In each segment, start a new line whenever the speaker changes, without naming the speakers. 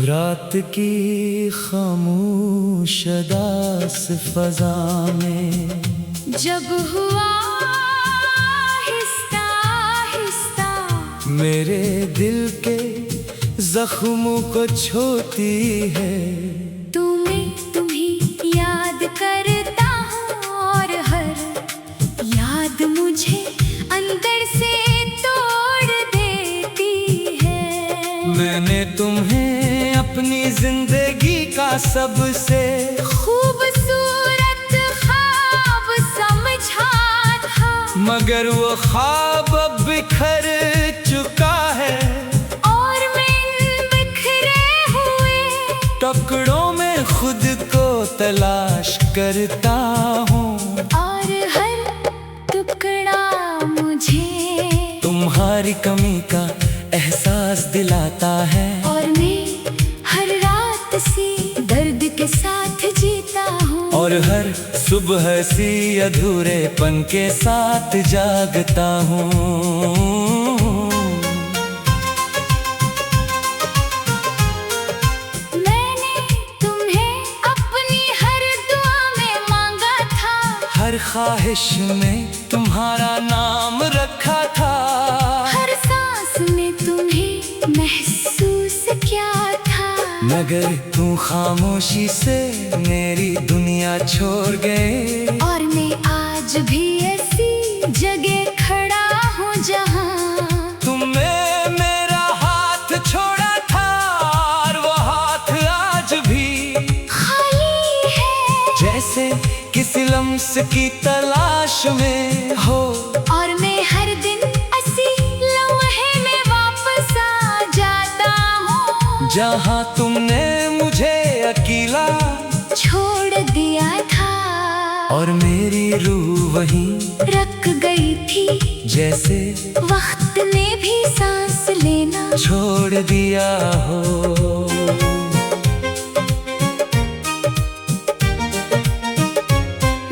रात की खामोश अदास फजा में
जब हुआ आहिस्ता आहिस्ता
मेरे दिल के जख्मों को छूती है।
तुम्ही याद करता हूँ और हर याद मुझे अंदर से तोड़ देती है।
मैंने तुम्हें अपनी जिंदगी का सबसे
खूबसूरत ख्वाब समझा था,
मगर वो ख्वाब अब बिखर चुका है।
और मैं इन बिखरे हुए
टुकड़ों में खुद को तलाश करता हूँ,
और हर टुकड़ा मुझे
तुम्हारी कमी का एहसास दिलाता है।
और मैं हर रात सी दर्द के साथ जीता हूँ,
और हर सुबह सी अधूरेपन के साथ जागता हूँ।
मैंने तुम्हें अपनी हर दुआ में मांगा था,
हर ख्वाहिश में तुम्हारा नाम रखा था,
हर सांस में तुम्हें महसूस किया था,
मगर तुम खामोशी से मेरी दुनिया छोड़ गए।
और मैं आज भी ऐसी जगह खड़ा हूँ जहाँ
तुमने मेरा हाथ छोड़ा था, और वो हाथ आज भी
खाली है,
जैसे किसी लम्स की तलाश में हो।
और मैं हर दिन ऐसी लम्हे में वापस आ जाता हूँ
जहाँ तुमने मुझे अकेला
छोड़ दिया था,
और मेरी रूह वहीं
रख गई थी
जैसे
वक्त ने भी सांस लेना
छोड़ दिया हो।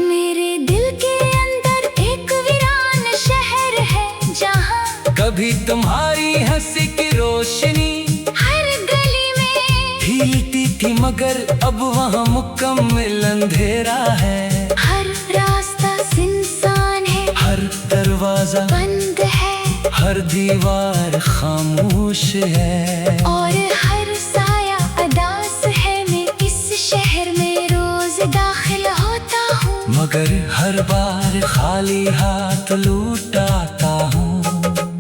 मेरे दिल के अंदर एक वीरान शहर है जहाँ
कभी तुम्हारी हंसी की रोशनी
हर गली में
हिलती थी, मगर अब वहाँ मुकम्मल अंधेरा है।
हर रास्ता सुनसान है,
हर दरवाजा
बंद है,
हर दीवार खामोश है,
और हर साया अदास है। मैं इस शहर में रोज दाखिल होता हूँ,
मगर हर बार खाली हाथ लौट आता हूँ।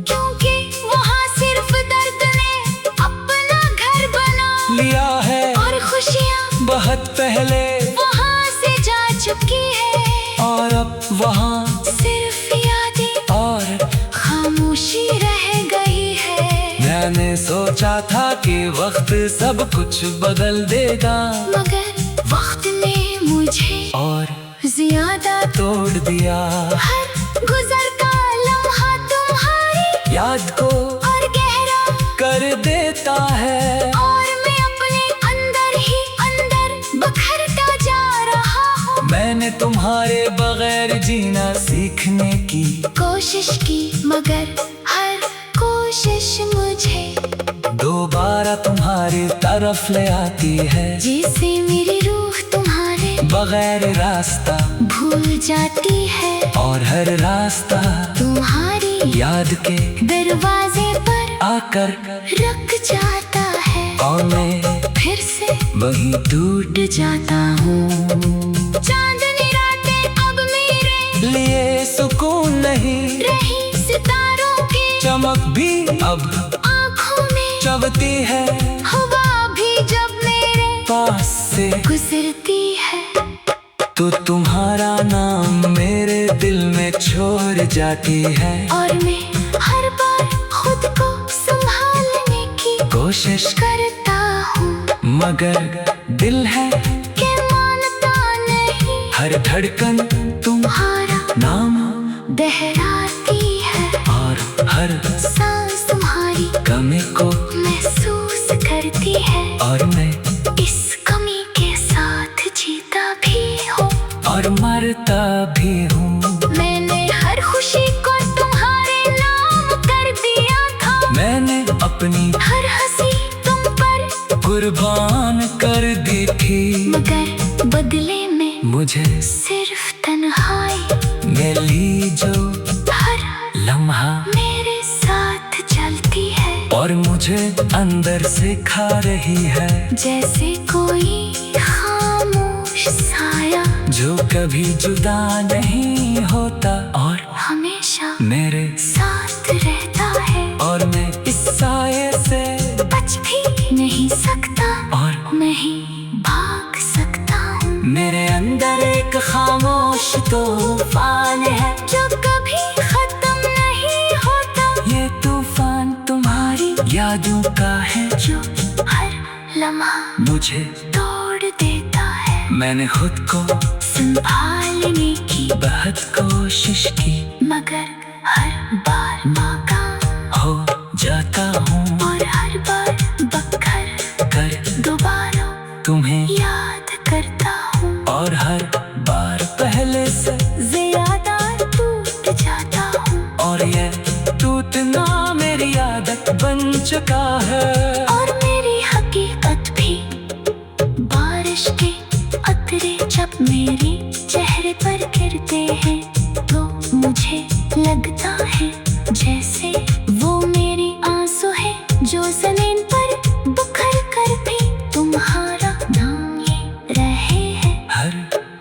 क्योंकि वहाँ सिर्फ दर्द ने अपना घर बना
लिया है,
और खुशियाँ
बहुत पहले
वहाँ से जा चुकी है,
और अब वहाँ
सिर्फ यादें
और
खामोशी रह गई है।
मैंने सोचा था कि वक्त सब कुछ बदल देगा,
मगर वक्त ने मुझे
और
ज्यादा
तोड़ दिया।
हर गुजरता लम्हा तुम्हारी
याद को
और गहरा
कर देता है,
और मैं अपने अंदर ही अंदर बखरता जा रहा हूँ।
मैंने तुम्हारे बगैर जीना सीखने की
कोशिश की, मगर हर कोशिश मुझे
दोबारा तुम्हारी तरफ ले आती है।
जैसे मेरी रूह तुम्हारे
बगैर रास्ता
भूल जाती है,
और हर रास्ता
तुम्हारी
याद के
दरवाजे पर
आकर
रख जाता है,
और मैं
फिर से
वहीं टूट
जाता हूँ। चांदनी रातें अब मेरे
लिए सुकून नहीं
रही, सितारों की
चमक भी अब
आँखों में
चबती है,
हवा भी जब मेरे
पास से
गुजरती है,
तो तुम्हारा नाम मेरे दिल में छोड़ जाती है।
और मैं हर बार खुद को संभालने की
कोशिश
करता हूँ,
मगर दिल है
कि मानता नहीं।
हर धड़कन
तुम्हारा
नाम
दोहराती है,
और हर
सांस तुम्हारी
कमी को
महसूस करती है,
और मैं
इस कमी के साथ जीता भी हूँ
और मरता भी हूँ।
मैंने हर खुशी को तुम्हारे नाम कर दिया था,
मैंने अपनी
हर हंसी तुम पर
कुर्बान मुझे
सिर्फ तन्हाई
में ली जो
हर
लम्हा
मेरे साथ चलती है,
और मुझे अंदर से खा रही है,
जैसे कोई खामोश साया
जो कभी जुदा नहीं होता और
हमेशा
मेरे
साथ रहता है।
और मैं इस साये से
बच भी नहीं सकता
और
नहीं भाग सकता हूँ।
मेरे अंदर एक खामोश तूफान है,
जो कभी खत्म नहीं होता,
ये तूफान तुम्हारी यादों का है,
जो हर लम्हा
मुझे
तोड़ देता है।
मैंने खुद को
संभालने की
बहुत कोशिश की,
मगर हर बार नाकाम
हो जाता हूँ,
और हर बार बखर
कर
दोबारा
तुम्हें
याद करता हूँ,
और हर बार पहले से
ज्यादा टूट जाता हूँ।
और ये टूटना मेरी आदत बन चुका है।
और मेरी हकीकत भी बारिश के कतरे जब मेरे चेहरे पर गिरते हैं, तो मुझे लगता है जैसे वो मेरी आंसू है, जो जमीन पर बुखर कर भी तुम्हारा नाम ले रहे हैं।
हर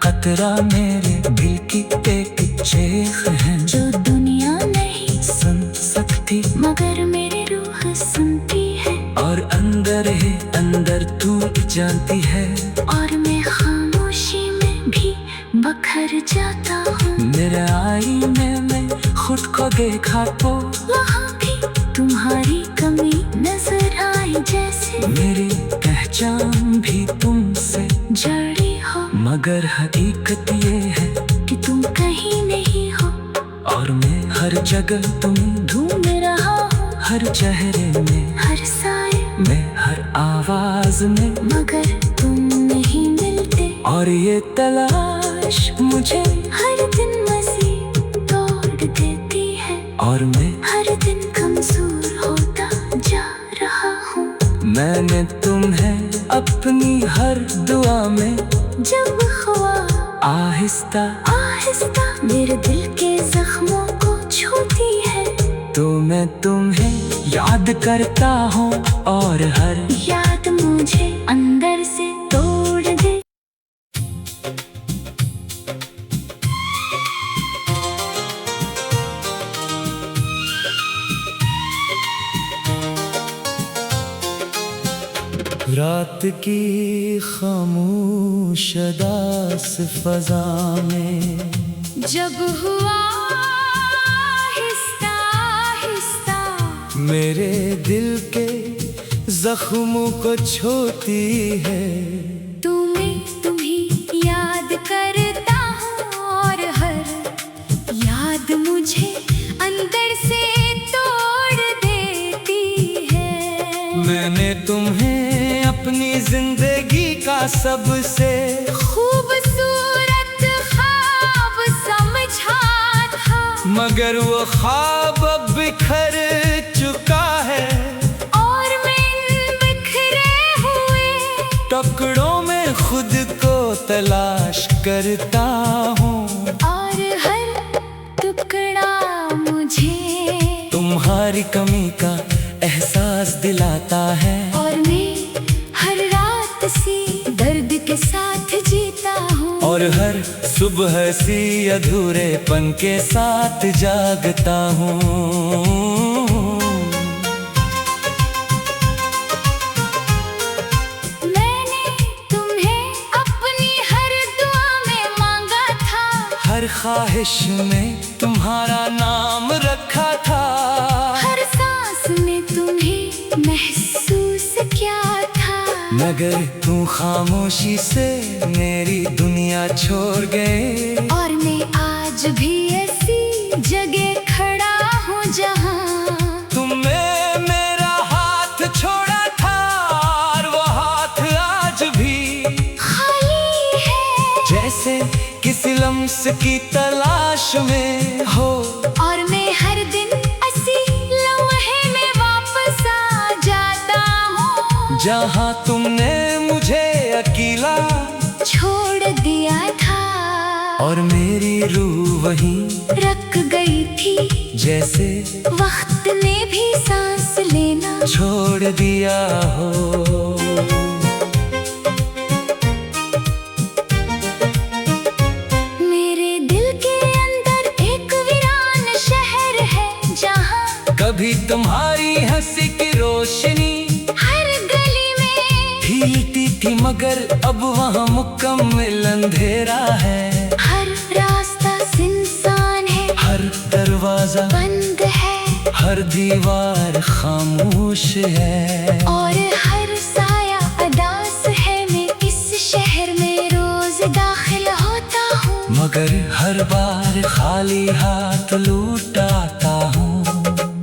कतरा मेरे दिल की एक चीख है,
जो दुनिया नहीं
सुन सकती
मगर मेरी रूह सुनती है।
और अंदर ही अंदर तू जानती है,
और मैं खामोशी में भी बखर जाता हूँ।
मेरे आईने में खुद को देखा तो
वहाँ भी तुम्हारी कमी नजर आई, जैसे
मेरी पहचान भी तुमसे
जड़ी हो,
मगर हकीकत ये है
कि तुम कहीं नहीं हो।
और मैं हर जगह तुम्हें
ढूंढ रहा हूँ,
हर चेहरे में,
हर साए
मैं हर आवाज में,
मगर तुम नहीं मिलते।
और ये तलाश मुझे
हर दिन मजीद तोड़ देती है,
और मैं
हर दिन कमजोर होता जा रहा हूँ।
मैंने तुम्हें अपनी हर दुआ में
जब हुआ
आहिस्ता
आहिस्ता मेरे दिल के जख्मों को छूती है,
तो मैं तुम्हें याद करता हूँ, और हर
याद मुझे अंदर से तोड़ दे।
रात की खामोश अदास फजा में
जब हुआ आहिस्ता आहिस्ता
मेरे दिल के जख्मों को छूती है,
तुम्हें याद करता हूँ, और हर याद मुझे अंदर से तोड़ देती है।
मैंने तुम्हें अपनी जिंदगी का सबसे
खूबसूरत ख्वाब समझा था,
मगर वो ख्वाब अब बिखर चुका है,
और मैं इन बिखरे हुए
टुकड़ों में खुद को तलाश करता हूँ,
और हर टुकड़ा मुझे
तुम्हारी कमी का एहसास दिलाता है,
और मैं हर रात सी दर्द के साथ जीता हूँ,
और हर सुबह सी अधूरेपन के साथ जागता हूँ।
मैंने तुम्हें अपनी हर दुआ में मांगा था,
हर ख्वाहिश में तुम्हारा नाम रखा था,
हर सांस में तुम्हें महसूस किया था,
मगर तू खामोशी से मेरी दुनिया छोड़ गए,
और मैं आज भी ऐसी जगह खड़ा हूँ जहाँ
तुमने मेरा हाथ छोड़ा था, और वो हाथ आज भी
खाली है,
जैसे किसी लम्स की तलाश में हो,
और मैं हर दिन इसी लम्हे में वापस आ जाता हूँ,
जहाँ तुमने मुझे अकेला
छोड़ दिया था।
और मेरी रूह वहीं
रख गई थी,
जैसे
वक्त ने भी सांस लेना
छोड़ दिया हो।
मेरे दिल के अंदर एक वीरान शहर है, जहाँ
कभी तुम्हारी हंसी की रोशनी
हर गली में
हिलती थी, मगर अब वहाँ मुकम्मल अंधेरा है।
हर रास्ता सुनसान है,
हर दरवाजा
बंद है,
हर दीवार खामोश है,
और हर साया अदास है। मैं इस शहर में रोज दाखिल होता हूँ,
मगर हर बार खाली हाथ लौट आता हूँ।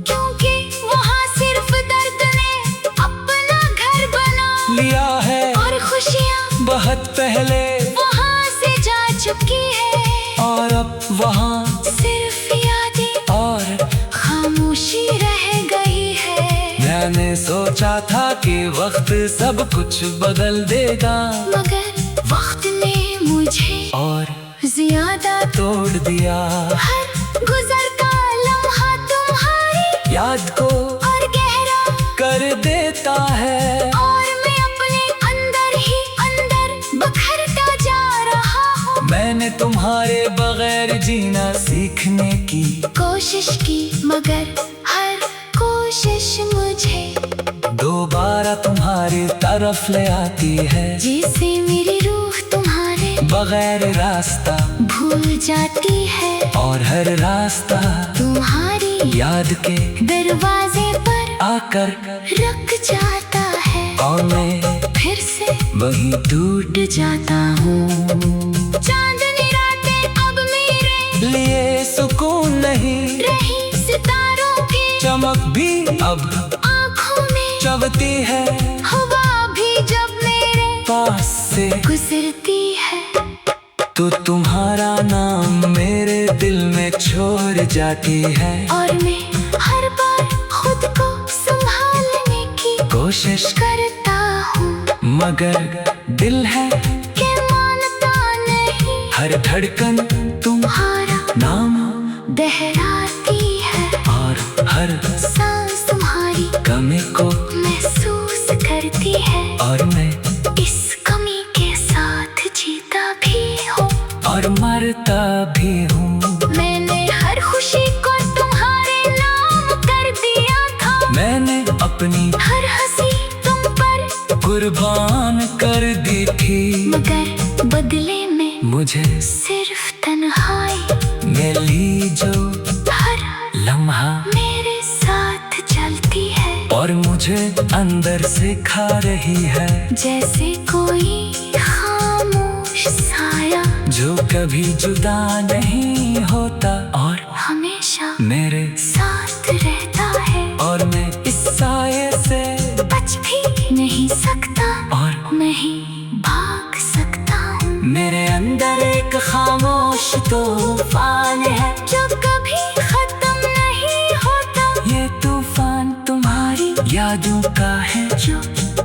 क्योंकि वहाँ सिर्फ दर्द ने अपना घर बना
लिया है,
और खुशियाँ
बहुत पहले
वहाँ से जा चुकी है।
और अब वहाँ
सिर्फ यादें
और
खामोशी रह गई है।
मैंने सोचा था कि वक्त सब कुछ बदल देगा,
मगर वक्त ने मुझे
और
ज्यादा
तोड़ दिया।
हर गुजरता लम्हा तुम्हारी
याद को
और गहरा
कर देता है,
और मैं अपने अंदर ही अंदर बखरता जा रहा हूँ।
मैंने तुम्हारे बगैर जीना सीखने की
कोशिश की, मगर हर कोशिश मुझे
दोबारा तुम्हारी तरफ ले आती है।
जैसे मेरी रूह तुम्हारे
बगैर रास्ता
भूल जाती है,
और हर रास्ता
तुम्हारी
याद के
दरवाजे पर
आकर
रुक जाता है,
और मैं
फिर से
वहीं टूट
जाता हूँ। चांदनी रातें अब मेरे
लिए सुकून नहीं
रही, सितारों की
चमक भी अब
आँखों में
चबती है,
हवा भी जब मेरे
पास से
गुजरती है,
तो तुम्हारा नाम मेरे दिल में छोड़ जाती है।
और मैं हर बार खुद को संभालने की
कोशिश
करता हूँ,
मगर दिल है
कि मानता नहीं।
हर धड़कन
तुम्हारा
नाम
दोहराती है,
और हर
सांस तुम्हारी
कमी को
महसूस करती है,
और मैं
इस कमी के साथ जीता भी हूँ
और मरता भी हूँ।
मैंने हर खुशी को तुम्हारे नाम कर दिया था,
मैंने अपनी
हर हंसी तुम पर
कुर्बान कर दी थी,
मगर बदले में
मुझे
सिर्फ तन्हाई
मिली जो
हर
लम्हा
मेरे साथ चलती है,
और मुझे अंदर से खा रही है,
जैसे कोई खामोश साया
जो कभी जुदा नहीं होता और
हमेशा
मेरे
साथ रहता है।
और मैं इस साये से
बच भी नहीं सकता,
और
नहीं भाग सकता हूँ।
मेरे अंदर एक खामोश तूफान है,
जो कभी खत्म नहीं होता,
ये तूफान तुम्हारी यादों का है,
जो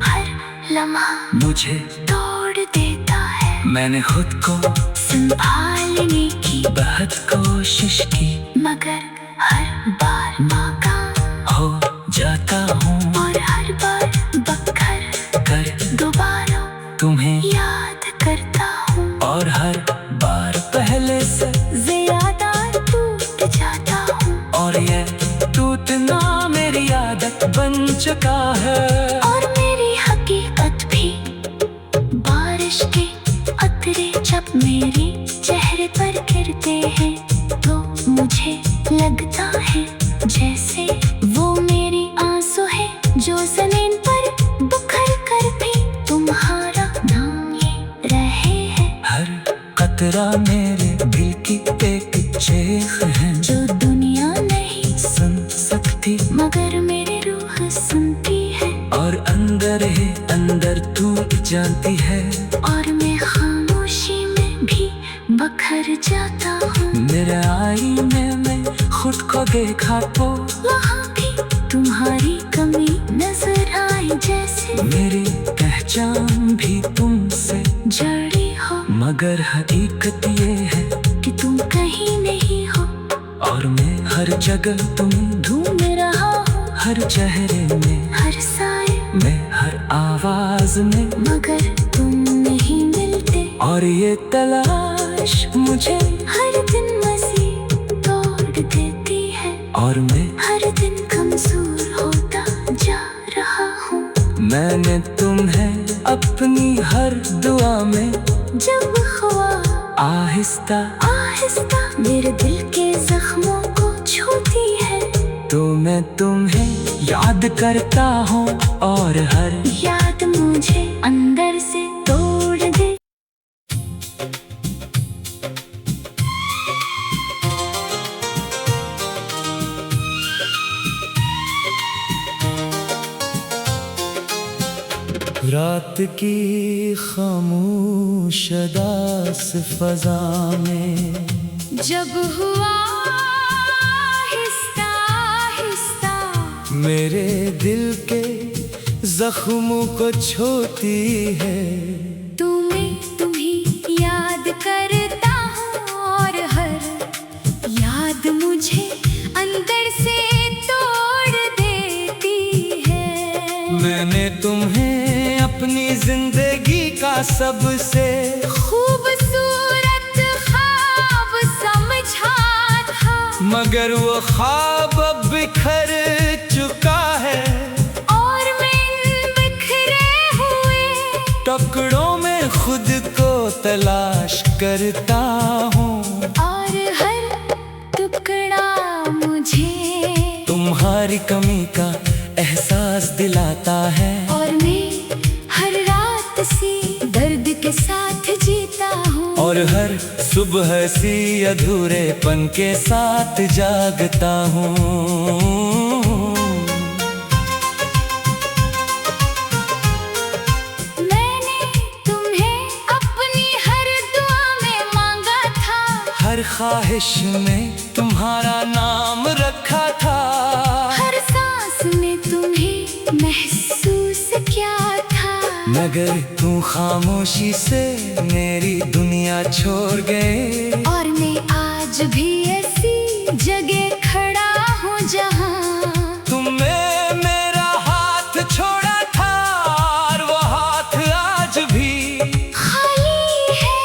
हर लम्हा
मुझे
तोड़ देता है।
मैंने खुद को
संभालने की
बहुत कोशिश की,
मगर हर बार नाकाम
हो जाता हूँ,
और हर बार बखर
कर
दोबारा
तुम्हें
याद करता हूँ,
और हर बार पहले से
ज्यादा टूट जाता हूँ,
और ये टूटना मेरी आदत बन चुका है।
और मेरी हकीकत भी बारिश के कतरे जब मेरे चेहरे पर गिरते हैं, तो मुझे लगता है जैसे वो मेरी आंसू है, जो जमीन पर बिखर कर भी तुम्हारा नाम ले रहे हैं।
हर कतरा मेरे दिल की एक चीख है,
जो दुनिया नहीं
सुन सकती
मगर मेरी रूह सुनती है,
और अंदर ही अंदर तू जानती है।
और मैं खामोशी में भी बखर जाता हूँ।
मेरे आईने में खुद को देखा तो
वहाँ भी तुम्हारी कमी नजर आई, जैसे
मेरी पहचान भी तुमसे
जड़ी हो।
मगर हकीकत ये है
कि तुम कहीं नहीं हो,
और मैं हर जगह तुम्हें
ढूंढ रहा हूँ,
हर चेहरे में,
हर साए
मैं हर आवाज में,
मगर तुम नहीं मिलते।
और ये तलाश मुझे
हर दिन मजीद तोड़ देती है,
और मैं
हर दिन कमजोर होता जा रहा हूँ।
मैंने तुम्हें अपनी हर दुआ में,
जब ख्वा
आहिस्ता
आहिस्ता मेरे दिल के जख्मों को छूती है,
तो मैं तुम्हें याद करता हूँ, और हर
याद मुझे अंदर से तोड़ दे।
रात की खामोश दास फजा में,
जब हुआ आहिस्ता आहिस्ता
मेरे दिल के जख्मों को छूती है,
तुम्ही याद करता हूँ, और हर याद मुझे अंदर से तोड़ देती है।
मैंने तुम्हें अपनी जिंदगी का सबसे
खूबसूरत ख्वाब समझा था,
मगर वो ख्वाब अब बिखर चुका है,
और मैं इन बिखरे हुए
टुकड़ों में खुद को तलाश करता हूँ,
और हर टुकड़ा मुझे
तुम्हारी कमी का एहसास दिलाता है,
और मैं हर रात सी दर्द के साथ जीता हूँ,
और हर सुबह सी अधूरेपन के साथ जागता हूँ।
मैंने तुम्हें अपनी हर दुआ में मांगा था,
हर ख्वाहिश में तुम्हारा नाम रखा था,
हर सांस में तुम्हें महसूस किया था,
मगर तू खामोशी से मेरी दुनिया छोड़ गए,
और मैं आज भी ऐसी जगह खड़ा हूँ जहाँ
तुमने मेरा हाथ छोड़ा था, और वो हाथ आज भी
खाली है,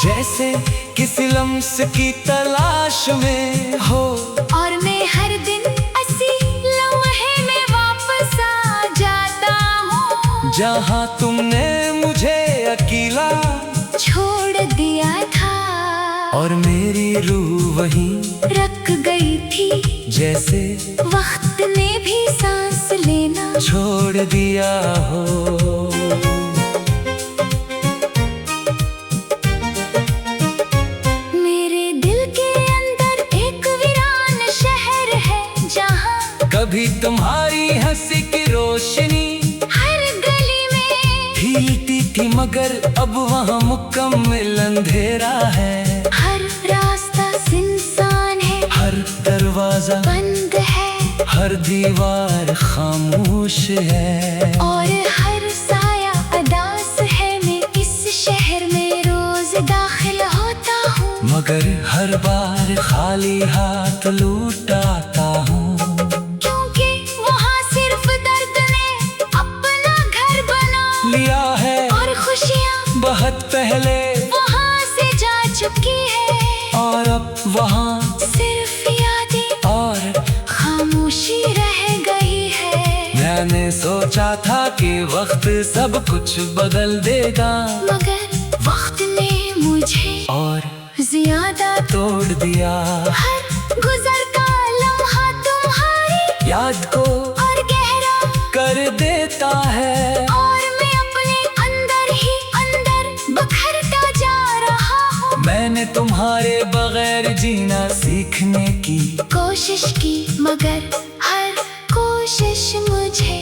जैसे किसी लम्स की तलाश में हो,
और मैं हर दिन इसी लम्हे में वापस आ जाता हूँ,
जहाँ तुमने मुझे अकेला
छोड़ दिया था,
और मेरी रूह वहीं
रख गई थी,
जैसे
वक्त ने भी सांस लेना
छोड़ दिया हो।
मेरे दिल के अंदर एक वीरान शहर है, जहाँ
कभी तुम्हारी हंसी की रोशनी
हर गली में
खिलती थी, मगर अब वहाँ मुकम्मल अंधेरा है,
हर रास्ता सुनसान है,
हर दरवाजा
बंद है,
हर दीवार खामोश है,
और हर साया अदास है। मैं इस शहर में रोज दाखिल होता हूँ,
मगर हर बार खाली हाथ लौट आता हूँ,
क्योंकि वहाँ सिर्फ दर्द ने अपना घर बना
लिया है,
और खुशियाँ
बहुत पहले
वहाँ से जा चुकी है,
और अब वहाँ
सिर्फ यादें
और
खामोशी रह गई है।
मैंने सोचा था कि वक्त सब कुछ बदल देगा,
मगर वक्त ने मुझे
और
ज्यादा
तोड़ दिया,
हर गुजर का लम्हा तुम्हारी
याद को
और गहरा
कर देता है,
और मैं अपने अंदर ही अंदर बखरता जा रहा हूँ।
मैंने तुम्हारे बगैर जीना सीखने की
कोशिश की, मगर हर कोशिश मुझे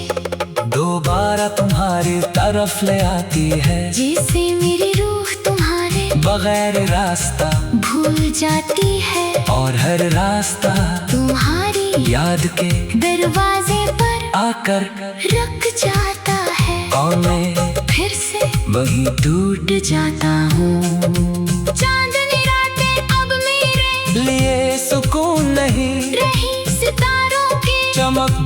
दोबारा तुम्हारी तरफ ले आती है,
जैसे मेरी रूह तुम्हारे
बगैर रास्ता
भूल जाती है,
और हर रास्ता
तुम्हारी
याद के
दरवाजे पर
आकर
रुक जाता है,
और मैं
फिर से
वहीं टूट
जाता हूँ। चांदनी रातें अब मेरी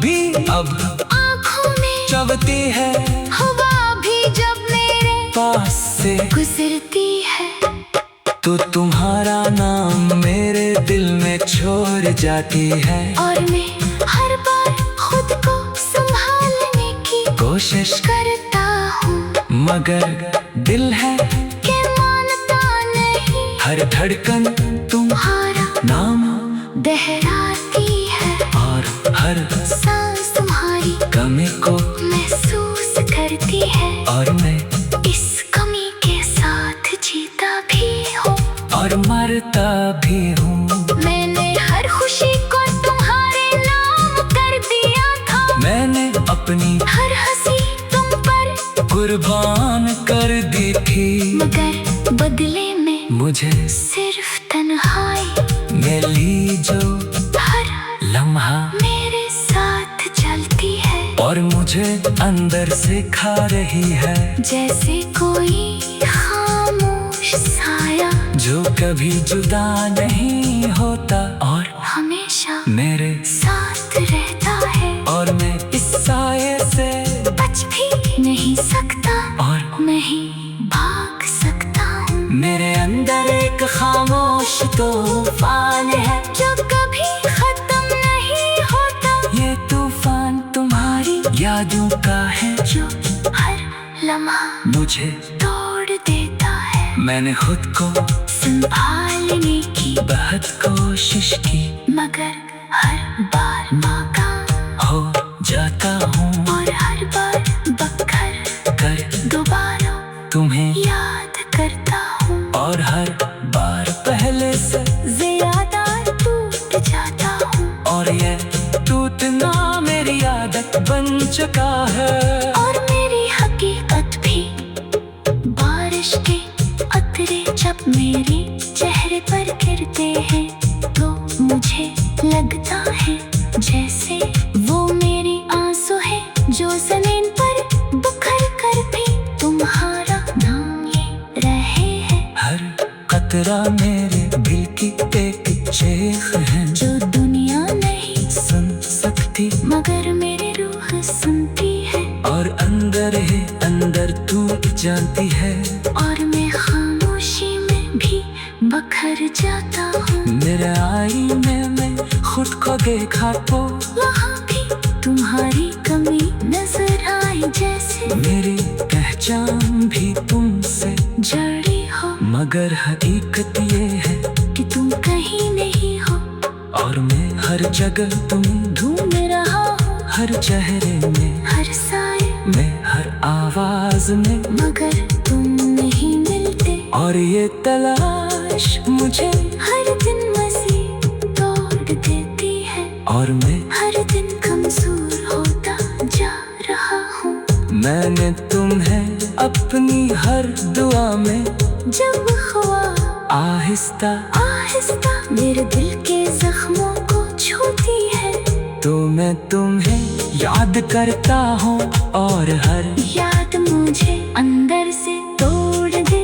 भी अब
आँखों में
चबती है,
हवा भी जब मेरे
पास से
गुजरती है,
तो तुम्हारा नाम मेरे दिल में छोड़ जाती है।
और मैं हर बार खुद को संभालने की
कोशिश
करता हूँ,
मगर दिल है
कि मानता नहीं।
हर धड़कन
तुम्हारा
नाम
दोहराती है,
और हर
सांस तुम्हारी
कमी को
महसूस करती है,
और मैं
इस कमी के साथ जीता भी हूँ
और मरता भी हूँ।
मैंने हर खुशी को तुम्हारे नाम कर दिया था,
मैंने अपनी
हर हंसी तुम पर
कुर्बान कर दी थी,
मगर बदले में
मुझे
सिर्फ तन्हाई
मिली जो
हर
लम्हा
मेरे साथ चलती है,
और मुझे अंदर से खा रही है,
जैसे कोई खामोश साया
जो कभी जुदा नहीं होता और
हमेशा
मेरे
साथ रहता है।
और मैं इस साये से
बच भी नहीं सकता
और
नहीं भाग सकता हूँ,
मेरे अंदर एक खामोश तूफान है,
जो कभी खत्म नहीं होता,
ये तूफान तुम्हारी यादों का है,
जो हर लम्हा
मुझे
तोड़ देता है।
मैंने खुद को
संभालने की
बहुत कोशिश की,
मगर हर बार नाकाम
हो जाता हूँ,
और हर बार बखर
कर
दोबारा
तुम्हें
याद करता हूँ,
और हर बार पहले से
ज्यादा टूट जाता हूँ,
और ये टूटना मेरी आदत बन चुका है।
और मेरी हकीकत भी बारिश के कतरे जब मेरे चेहरे पर गिरते हैं, तो मुझे लगता है जैसे वो मेरी आंसू है, जो जमीन पर बिखर कर भी तुम्हारा नाम ले रहे हैं।
हर कतरा मेरे दिल की एक चीख है,
जो दुनिया नहीं
सुन सकती
मगर मेरी रूह सुनती है,
और अंदर ही अंदर तू जानती है,
और मैं खामोशी में भी बखर जाता हूँ।
मेरे आईने में खुद को देखा तो
वहाँ भी तुम्हारी कमी नजर आई, जैसे
मेरी पहचान भी तुमसे
जड़ी हो,
मगर हकीकत ये है
कि तुम कहीं नहीं हो,
और मैं हर जगह तुम्हें
ढूंढ रहा हूँ,
हर चेहरे में,
हर साए
मैं हर आवाज में,
मगर तुम नहीं मिलते,
और ये तलाश मुझे
हर दिन मजीद तोड़ देती है,
और मैं
हर दिन कमजोर होता जा रहा हूँ।
मैंने तुम्हें अपनी हर दुआ में
जब ख्वाब
आहिस्ता
आहिस्ता मेरे दिल के जख्मों को छूती है,
तो मैं तुम्हें याद करता हूँ, और हर
याद मुझे अंदर से तोड़ दे।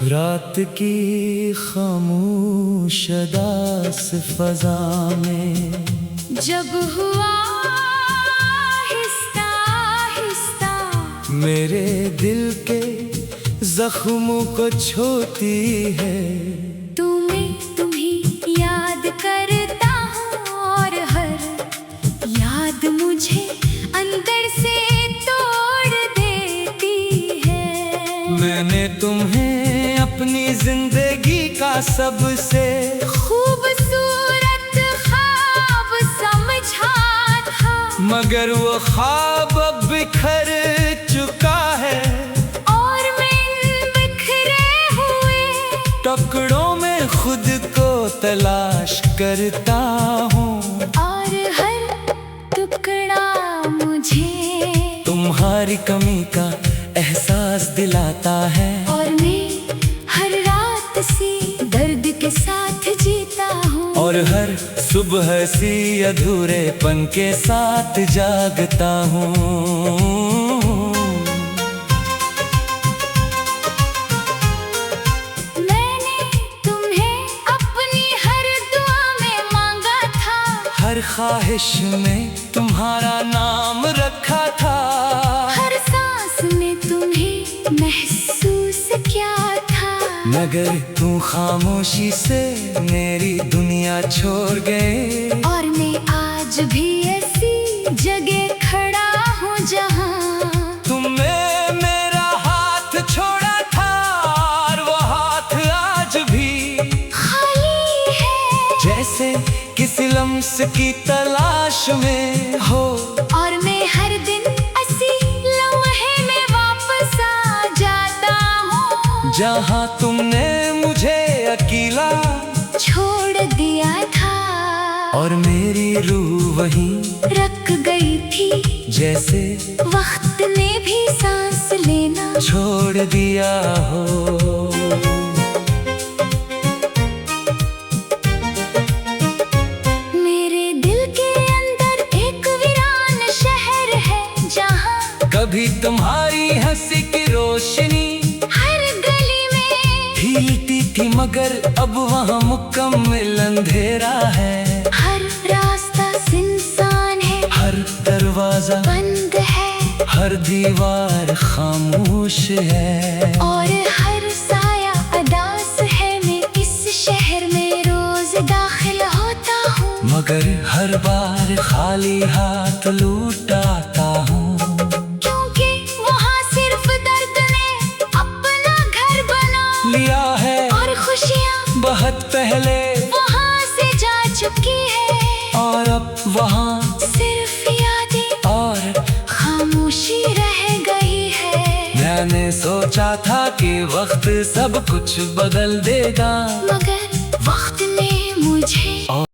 रात की खामोश दास फजा में
जब हुआ आहिस्ता आहिस्ता
मेरे दिल के जख्मों को छूती है,
तुम्ही याद करता हूँ, और हर याद मुझे अंदर से तोड़ देती है।
मैंने तुम्हें अपनी जिंदगी का सबसे
खूबसूरत ख्वाब समझा था,
मगर वो ख्वाब अब बिखर चुका है,
और मैं इन बिखरे हुए
टुकड़ों में खुद को तलाश करता हूँ,
और हर टुकड़ा मुझे
तुम्हारी कमी का एहसास दिलाता है,
और मैं हर रात सी दर्द के साथ जीता हूँ,
और हर सुबह सी अधूरेपन के साथ जागता हूँ। हर ख्वाहिश में तुम्हारा नाम रखा था।
हर सांस में तुम्हें महसूस क्या था।
मगर तुम खामोशी से मेरी दुनिया छोड़ गए।
और मैं आज भी ऐसी जगह खड़ा हूँ जहाँ
तुमने मेरा हाथ छोड़ा था और वो हाथ आज भी
खाली है।
जैसे किसी लम्स की तलाश में हो।
और मैं हर दिन इसी लम्हे में वापस आ जाता हूँ
जहाँ तुमने मुझे अकेला
छोड़ दिया था।
और मेरी रूह वहीं
रख गई थी
जैसे
वक्त ने भी सांस लेना
छोड़ दिया हो।
मेरे दिल के अंदर एक वीरान शहर है जहाँ
कभी तुम्हारी हंसी की रोशनी
हर गली में
हिलती थी, मगर अब वहाँ मुकम्मल अंधेरा है।
हर रास्ता सुनसान है,
हर दरवाजा
बंद है,
हर दीवार खामोश है।
और हर साया अदास है। मैं इस शहर में रोज दाखिल होता हूँ
मगर हर बार खाली हाथ लौट आता हूँ।
क्योंकि वहाँ सिर्फ दर्द ने अपना घर बना
लिया है
और खुशियाँ
बहुत पहले
वहाँ से जा चुकी है।
और अब वहाँ
सिर्फ यादें
और
खामोशी रह गई है।
मैंने सोचा था कि वक्त सब कुछ बदल देगा,
मगर वक्त ने